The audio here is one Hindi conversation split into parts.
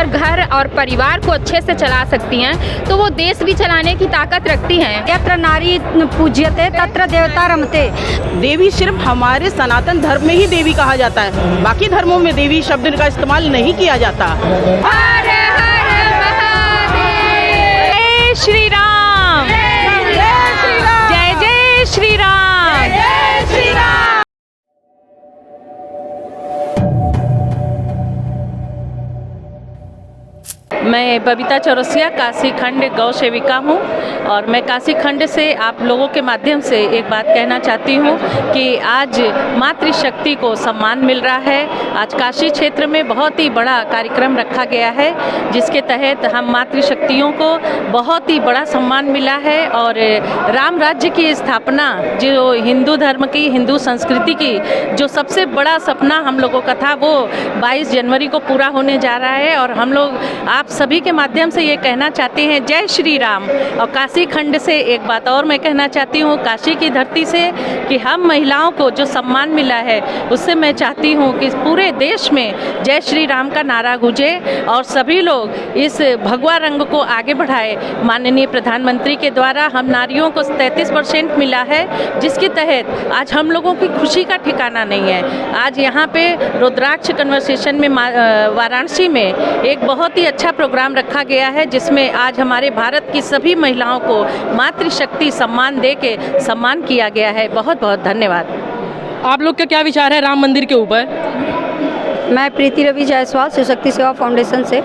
अगर घर और परिवार को अच्छे से चला सकती हैं तो वो देश भी चलाने की ताकत रखती हैं। यत्र नारी पूज्यते तत्र देवता रमते। देवी सिर्फ हमारे सनातन धर्म में ही देवी कहा जाता है, बाकी धर्मों में देवी शब्द का इस्तेमाल नहीं किया जाता। हर हर महादेव। जय श्री राम, जय जय श्री राम, जय श्री राम। मैं बबीता चौरसिया काशी खंड गौ सेविका हूँ और मैं काशी खंड से आप लोगों के माध्यम से एक बात कहना चाहती हूँ कि आज मातृशक्ति को सम्मान मिल रहा है। आज काशी क्षेत्र में बहुत ही बड़ा कार्यक्रम रखा गया है जिसके तहत हम मातृशक्तियों को बहुत ही बड़ा सम्मान मिला है और राम राज्य की स्थापना जो हिंदू धर्म की, हिंदू संस्कृति की जो सबसे बड़ा सपना हम लोगों का था वो 22 जनवरी को पूरा होने जा रहा है। और हम लोग आप सभी के माध्यम से ये कहना चाहते हैं जय श्री राम। और काशी खंड से एक बात और मैं कहना चाहती हूँ काशी की धरती से कि हम महिलाओं को जो सम्मान मिला है उससे मैं चाहती हूँ कि पूरे देश में जय श्री राम का नारा गूंजे और सभी लोग इस भगवा रंग को आगे बढ़ाए। माननीय प्रधानमंत्री के द्वारा हम नारियों को 33% मिला है जिसके तहत आज हम लोगों की खुशी का ठिकाना नहीं है। आज यहाँ पे रुद्राक्ष कन्वर्सेशन में वाराणसी में एक बहुत ही अच्छा प्रोग्राम रखा गया है जिसमें आज हमारे भारत की सभी महिलाओं को मातृशक्ति सम्मान दे के सम्मान किया गया है। बहुत बहुत धन्यवाद। आप लोग का क्या विचार है राम मंदिर के ऊपर? मैं प्रीति रवि जायसवाल शिव शक्ति सेवा फाउंडेशन से।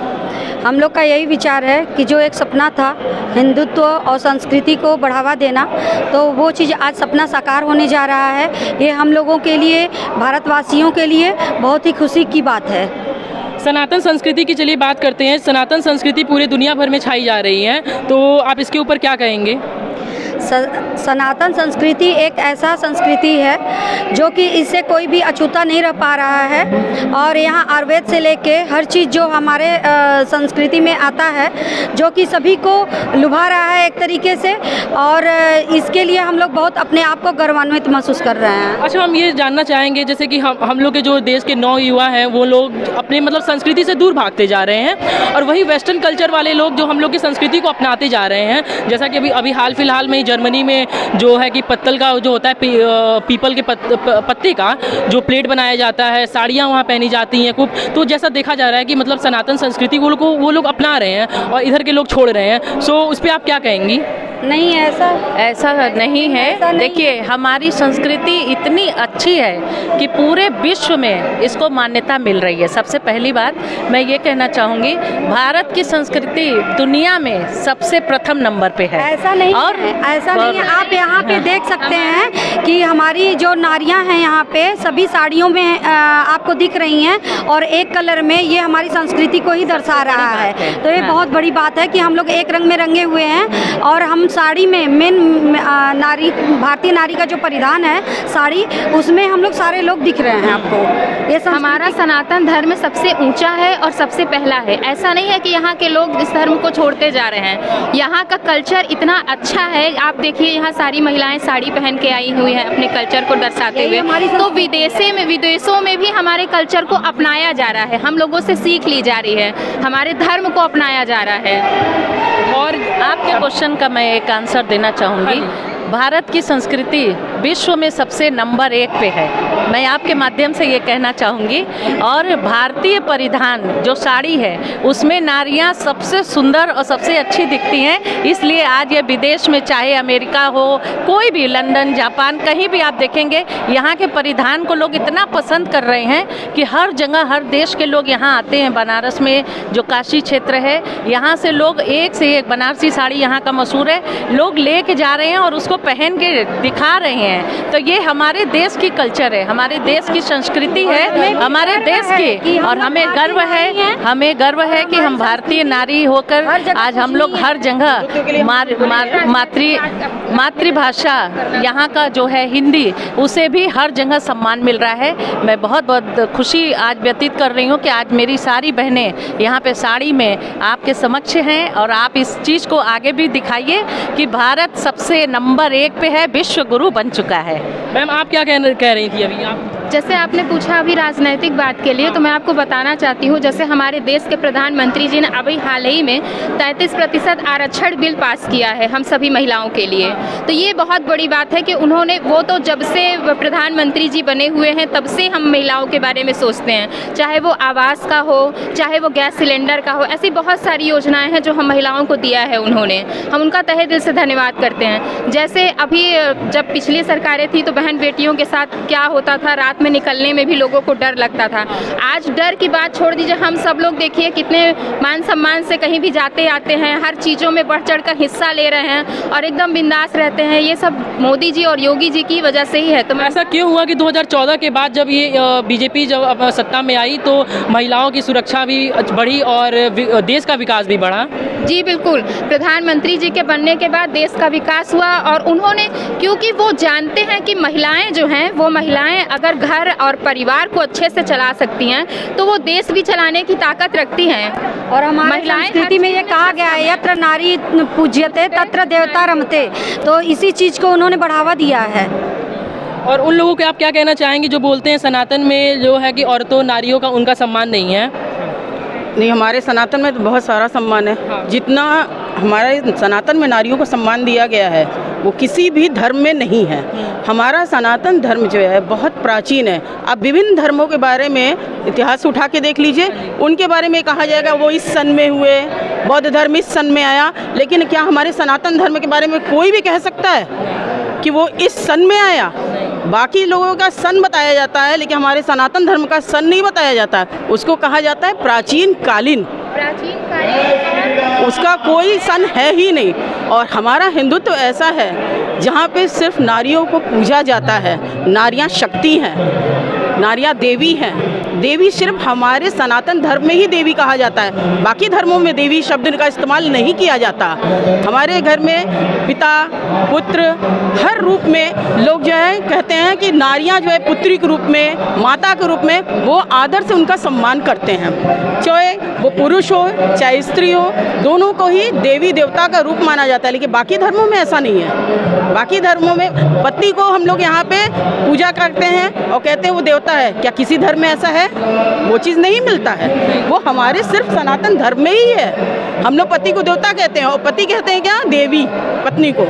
हम लोग का यही विचार है कि जो एक सपना था हिंदुत्व और संस्कृति को बढ़ावा देना, तो वो चीज़ आज सपना साकार होने जा रहा है। ये हम लोगों के लिए, भारतवासियों के लिए बहुत ही खुशी की बात है। सनातन संस्कृति की चलिए बात करते हैं। सनातन संस्कृति पूरे दुनिया भर में छाई जा रही है, तो आप इसके ऊपर क्या कहेंगे? सनातन संस्कृति एक ऐसा संस्कृति है जो कि इससे कोई भी अछूता नहीं रह पा रहा है। और यहाँ आयुर्वेद से लेके हर चीज़ जो हमारे संस्कृति में आता है जो कि सभी को लुभा रहा है एक तरीके से, और इसके लिए हम लोग बहुत अपने आप को गौरवान्वित महसूस कर रहे हैं। अच्छा, हम ये जानना चाहेंगे जैसे कि हम लोग के जो देश के नौ युवा हैं वो लोग अपने मतलब संस्कृति से दूर भागते जा रहे हैं और वही वेस्टर्न कल्चर वाले लोग जो हम लोग की संस्कृति को अपनाते जा रहे हैं। जैसा कि अभी हाल फिलहाल में जर्मनी में जो है कि पत्तल का जो होता है पीपल के पत्ते का जो प्लेट बनाया जाता है, साड़ियाँ वहाँ पहनी जाती हैं खूब। तो जैसा देखा जा रहा है कि मतलब सनातन संस्कृति वो लोग अपना रहे हैं और इधर के लोग छोड़ रहे हैं। सो उस पर आप क्या कहेंगी? नहीं, ऐसा नहीं है। देखिए, हमारी संस्कृति इतनी अच्छी है कि पूरे विश्व में इसको मान्यता मिल रही है। सबसे पहली बात मैं ये कहना चाहूँगी, भारत की संस्कृति दुनिया में सबसे प्रथम नंबर पे है। ऐसा नहीं है। आप यहाँ पे देख सकते हैं कि हमारी जो नारियाँ हैं यहाँ पे सभी साड़ियों में आपको दिख रही हैं और एक कलर में, ये हमारी संस्कृति को ही दर्शा रहा है। तो ये बहुत बड़ी बात है कि हम लोग एक रंग में रंगे हुए हैं और हम साड़ी में मेन नारी, भारतीय नारी का जो परिधान है साड़ी, उसमें हम लोग सारे लोग दिख रहे हैं आपको। ये हमारा सनातन धर्म सबसे ऊंचा है और सबसे पहला है। ऐसा नहीं है कि यहाँ के लोग इस धर्म को छोड़ते जा रहे हैं। यहाँ का कल्चर इतना अच्छा है। आप देखिए, यहाँ सारी महिलाएं साड़ी पहन के आई हुई हैं अपने कल्चर को दर्शाते हुए। तो विदेशों में भी हमारे कल्चर को अपनाया जा रहा है, हम लोगों से सीख ली जा रही है, हमारे धर्म को अपनाया जा रहा है। और आपके क्वेश्चन का मैं एक आंसर देना चाहूँगी। भारत की संस्कृति विश्व में सबसे नंबर 1 पे है, मैं आपके माध्यम से ये कहना चाहूँगी। और भारतीय परिधान जो साड़ी है उसमें नारियाँ सबसे सुंदर और सबसे अच्छी दिखती हैं। इसलिए आज ये विदेश में, चाहे अमेरिका हो, कोई भी, लंदन, जापान, कहीं भी आप देखेंगे यहाँ के परिधान को लोग इतना पसंद कर रहे हैं कि हर जगह, हर देश के लोग यहाँ आते हैं। बनारस में जो काशी क्षेत्र है, यहाँ से लोग एक से एक बनारसी साड़ी यहाँ का मशहूर है, लोग ले के जा रहे हैं और उसको पहन के दिखा रहे हैं। तो ये हमारे देश की कल्चर है, हमारे देश की संस्कृति है, हमारे देश की। और हमें गर्व है कि हम भारतीय नारी होकर आज हम लोग हर जगह मातृभाषा यहाँ का जो है हिंदी, उसे भी हर जगह सम्मान मिल रहा है। मैं बहुत बहुत खुशी आज व्यतीत कर रही हूँ कि आज मेरी सारी बहनें यहाँ पे साड़ी में आपके समक्ष हैं और आप इस चीज़ को आगे भी दिखाइए कि भारत सबसे नंबर 1 पे है, विश्व गुरु बन चुका है। मैम, आप क्या कह रही थी अभी? आप जैसे आपने पूछा अभी राजनीतिक बात के लिए, तो मैं आपको बताना चाहती हूँ, जैसे हमारे देश के प्रधानमंत्री जी ने अभी हाल ही में 33% आरक्षण बिल पास किया है हम सभी महिलाओं के लिए। तो ये बहुत बड़ी बात है कि उन्होंने, वो तो जब से प्रधानमंत्री जी बने हुए हैं तब से हम महिलाओं के बारे में सोचते हैं, चाहे वो आवास का हो, चाहे वो गैस सिलेंडर का हो, ऐसी बहुत सारी योजनाएं हैं जो हम महिलाओं को दिया है उन्होंने। हम उनका तहे दिल से धन्यवाद करते हैं। जैसे अभी जब पिछली सरकारें थी तो बहन बेटियों के साथ क्या होता था, रात में निकलने में भी लोगों को डर लगता था। आज डर की बात छोड़ दीजिए, हम सब लोग देखिए कितने मान सम्मान से कहीं भी जाते आते हैं, हर चीज़ों में बढ़ चढ़ कर हिस्सा ले रहे हैं और एकदम बिंदास रहते हैं। ये सब मोदी जी और योगी जी की वजह से ही है। तो ऐसा क्यों हुआ कि 2014 के बाद जब ये बीजेपी जब सत्ता में आई तो महिलाओं की सुरक्षा भी बढ़ी और देश का विकास भी बढ़ा? जी बिल्कुल, प्रधानमंत्री जी के बनने के बाद देश का विकास हुआ और उन्होंने, क्योंकि वो जानते हैं कि महिलाएं जो हैं, वो महिलाएं अगर घर और परिवार को अच्छे से चला सकती हैं तो वो देश भी चलाने की ताकत रखती हैं। और हमारी संस्कृति में ये कहा गया है, यत्र नारी पूज्यते तत्र देवता रमते, तो इसी चीज़ को उन्होंने बढ़ावा दिया है। और उन लोगों को आप क्या कहना चाहेंगे जो बोलते हैं सनातन में जो है कि औरतों नारियों का उनका सम्मान नहीं है? नहीं, हमारे सनातन में तो बहुत सारा सम्मान है। हाँ। जितना हमारे सनातन में नारियों को सम्मान दिया गया है वो किसी भी धर्म में नहीं है। हमारा सनातन धर्म जो है बहुत प्राचीन है। आप विभिन्न धर्मों के बारे में इतिहास उठा के देख लीजिए, उनके बारे में कहा जाएगा वो इस सन में हुए, बौद्ध धर्म इस सन में आया, लेकिन क्या हमारे सनातन धर्म के बारे में कोई भी कह सकता है कि वो इस सन में आया? बाकी लोगों का सन बताया जाता है लेकिन हमारे सनातन धर्म का सन नहीं बताया जाता है। उसको कहा जाता है प्राचीन कालीन, उसका कोई सन है ही नहीं। और हमारा हिंदुत्व ऐसा है जहाँ पे सिर्फ नारियों को पूजा जाता है। नारियाँ शक्ति हैं, नारियाँ देवी हैं। देवी सिर्फ हमारे सनातन धर्म में ही देवी कहा जाता है, बाकी धर्मों में देवी शब्द का इस्तेमाल नहीं किया जाता। हमारे घर में पिता पुत्र हर रूप में लोग जो है कहते हैं कि नारियां जो है पुत्री के रूप में, माता के रूप में वो आदर से उनका सम्मान करते हैं। चाहे वो पुरुष हो चाहे स्त्री हो, दोनों को ही देवी देवता का रूप माना जाता है। लेकिन बाकी धर्मों में ऐसा नहीं है। बाकी धर्मों में पति को हम लोग यहाँ पे पूजा करते हैं और कहते हैं वो देवता है। क्या किसी धर्म में ऐसा है? वो चीज़ नहीं मिलता है। वो हमारे सिर्फ सनातन धर्म में ही है। हम लोग पति को देवता कहते हैं और पति कहते हैं क्या? देवी पत्नी को।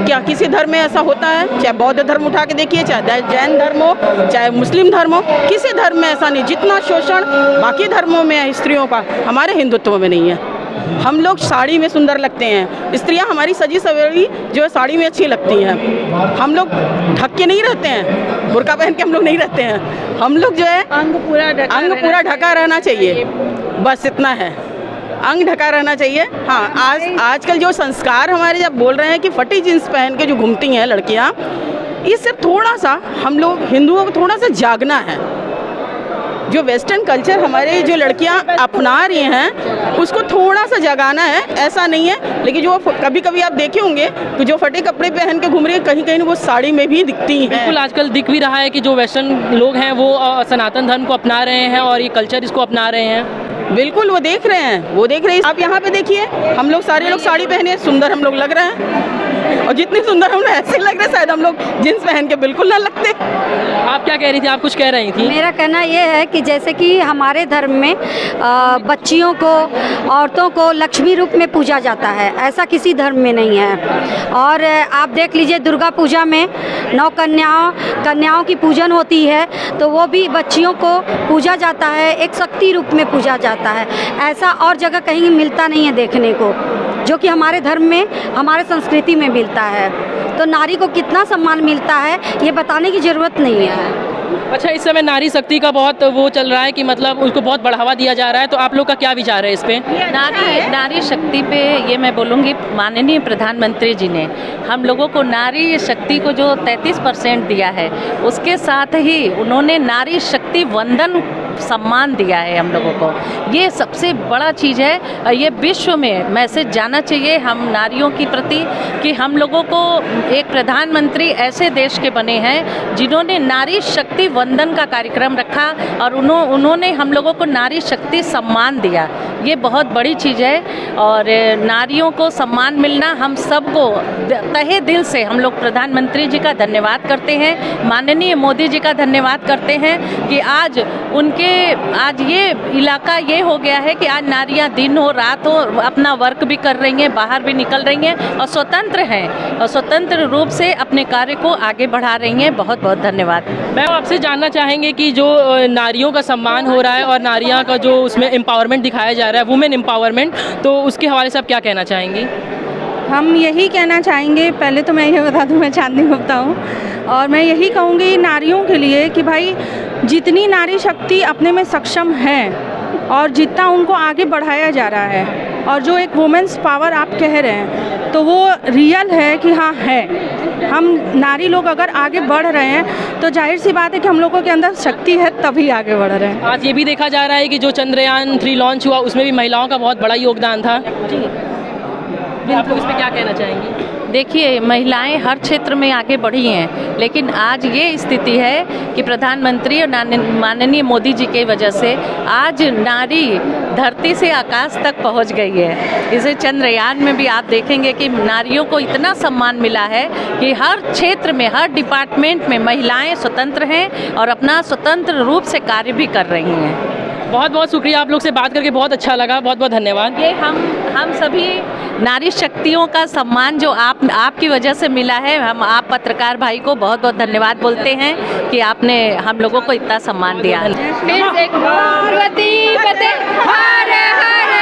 क्या किसी धर्म में ऐसा होता है? चाहे बौद्ध धर्म उठा के देखिए, चाहे जैन धर्म हो, चाहे मुस्लिम धर्म हो, किसी धर्म में ऐसा नहीं। जितना शोषण बाकी धर्मों में है स्त्रियों का, हमारे हिंदुत्व में नहीं है। हम लोग साड़ी में सुंदर लगते हैं, स्त्रियां हमारी सजी सवेरी जो है साड़ी में अच्छी लगती हैं। हम लोग ढक के नहीं रहते हैं, बुर्का पहन के हम लोग नहीं रहते हैं। हम लोग जो है अंग पूरा ढका रहना चाहिए, बस इतना है, अंग ढका रहना चाहिए। हाँ, आजकल जो संस्कार हमारे जब बोल रहे हैं कि फटी जींस पहन के जो घूमती हैं लड़कियाँ, इससे थोड़ा सा हम लोग हिंदुओं को थोड़ा सा जागना है। जो वेस्टर्न कल्चर हमारे जो लड़कियां अपना रही हैं उसको थोड़ा सा जगाना है, ऐसा नहीं है। लेकिन जो कभी कभी आप देखे होंगे कि जो फटे कपड़े पहन के घूम रही है, कहीं कहीं वो साड़ी में भी दिखती हैं। बिल्कुल, आजकल दिख भी रहा है कि जो वेस्टर्न लोग हैं वो सनातन धर्म को अपना रहे हैं और ये कल्चर इसको अपना रहे हैं। बिल्कुल, वो देख रहे हैं, वो देख रहे हैं। आप यहाँ पे देखिए, हम लोग सारे लोग साड़ी पहने सुंदर हम लोग लग रहे हैं, और जितनी सुंदर हम लोग ऐसे लग रहे शायद हम लोग जींस पहन के बिल्कुल ना लगते। आप क्या कह रही थी? आप कुछ कह रही थी? मेरा कहना ये है कि जैसे कि हमारे धर्म में बच्चियों को, औरतों को लक्ष्मी रूप में पूजा जाता है, ऐसा किसी धर्म में नहीं है। और आप देख लीजिए दुर्गा पूजा में 9 कन्याओं की पूजन होती है, तो वो भी बच्चियों को पूजा जाता है, एक शक्ति रूप में पूजा जाता है। ऐसा और जगह कहीं मिलता नहीं है देखने को, जो कि हमारे धर्म में, हमारे संस्कृति में मिलता है। तो नारी को कितना सम्मान मिलता है ये बताने की ज़रूरत नहीं है। अच्छा, इस समय नारी शक्ति का बहुत वो चल रहा है कि मतलब उसको बहुत बढ़ावा दिया जा रहा है, तो आप लोग का क्या विचार है इस पे? नारी शक्ति पे ये मैं बोलूँगी, माननीय प्रधानमंत्री जी ने हम लोगों को नारी शक्ति को जो 33% दिया है, उसके साथ ही उन्होंने नारी शक्ति वंदन सम्मान दिया है हम लोगों को। ये सबसे बड़ा चीज़ है। ये विश्व में मैसेज जाना चाहिए हम नारियों के प्रति कि हम लोगों को एक प्रधानमंत्री ऐसे देश के बने हैं जिन्होंने नारी शक्ति वंदन का कार्यक्रम रखा और उन्होंने हम लोगों को नारी शक्ति सम्मान दिया। ये बहुत बड़ी चीज़ है। और नारियों को सम्मान मिलना हम सबको तहे दिल से हम लोग प्रधानमंत्री जी का धन्यवाद करते हैं, माननीय मोदी जी का धन्यवाद करते हैं कि आज ये इलाका ये हो गया है कि आज नारियां दिन हो रात हो अपना वर्क भी कर रही हैं, बाहर भी निकल रही हैं और स्वतंत्र हैं और स्वतंत्र रूप से अपने कार्य को आगे बढ़ा रही हैं। बहुत बहुत धन्यवाद। मैम आपसे जानना चाहेंगे कि जो नारियों का सम्मान हो रहा है और नारियां का जो उसमें एम्पावरमेंट दिखाया जा रहा है, वुमेन एम्पावरमेंट, तो उसके हवाले से आप क्या कहना चाहेंगी? हम यही कहना चाहेंगे, पहले तो मैं ये बता दूं मैं चांदनी गुप्ता हूँ और मैं यही कहूँगी नारियों के लिए कि भाई जितनी नारी शक्ति अपने में सक्षम है और जितना उनको आगे बढ़ाया जा रहा है और जो एक वुमेन्स पावर आप कह रहे हैं तो वो रियल है कि हाँ है। हम नारी लोग अगर आगे बढ़ रहे हैं तो जाहिर सी बात है कि हम लोगों के अंदर शक्ति है तभी आगे बढ़ रहे हैं। आज ये भी देखा जा रहा है कि जो चंद्रयान 3 लॉन्च हुआ उसमें भी महिलाओं का बहुत बड़ा योगदान था। जी आप लोग इस पर क्या कहना चाहेंगी? देखिए, महिलाएं हर क्षेत्र में आगे बढ़ी हैं, लेकिन आज ये स्थिति है कि प्रधानमंत्री और माननीय मोदी जी की वजह से आज नारी धरती से आकाश तक पहुंच गई है। इसे चंद्रयान में भी आप देखेंगे कि नारियों को इतना सम्मान मिला है कि हर क्षेत्र में, हर डिपार्टमेंट में महिलाएं स्वतंत्र हैं और अपना स्वतंत्र रूप से कार्य भी कर रही हैं। बहुत बहुत शुक्रिया, आप लोग से बात करके बहुत अच्छा लगा, बहुत बहुत धन्यवाद। ये हम सभी नारी शक्तियों का सम्मान जो आपकी वजह से मिला है, हम आप पत्रकार भाई को बहुत बहुत धन्यवाद बोलते हैं कि आपने हम लोगों को इतना सम्मान दिया। फिर से पार्वती पते हर हर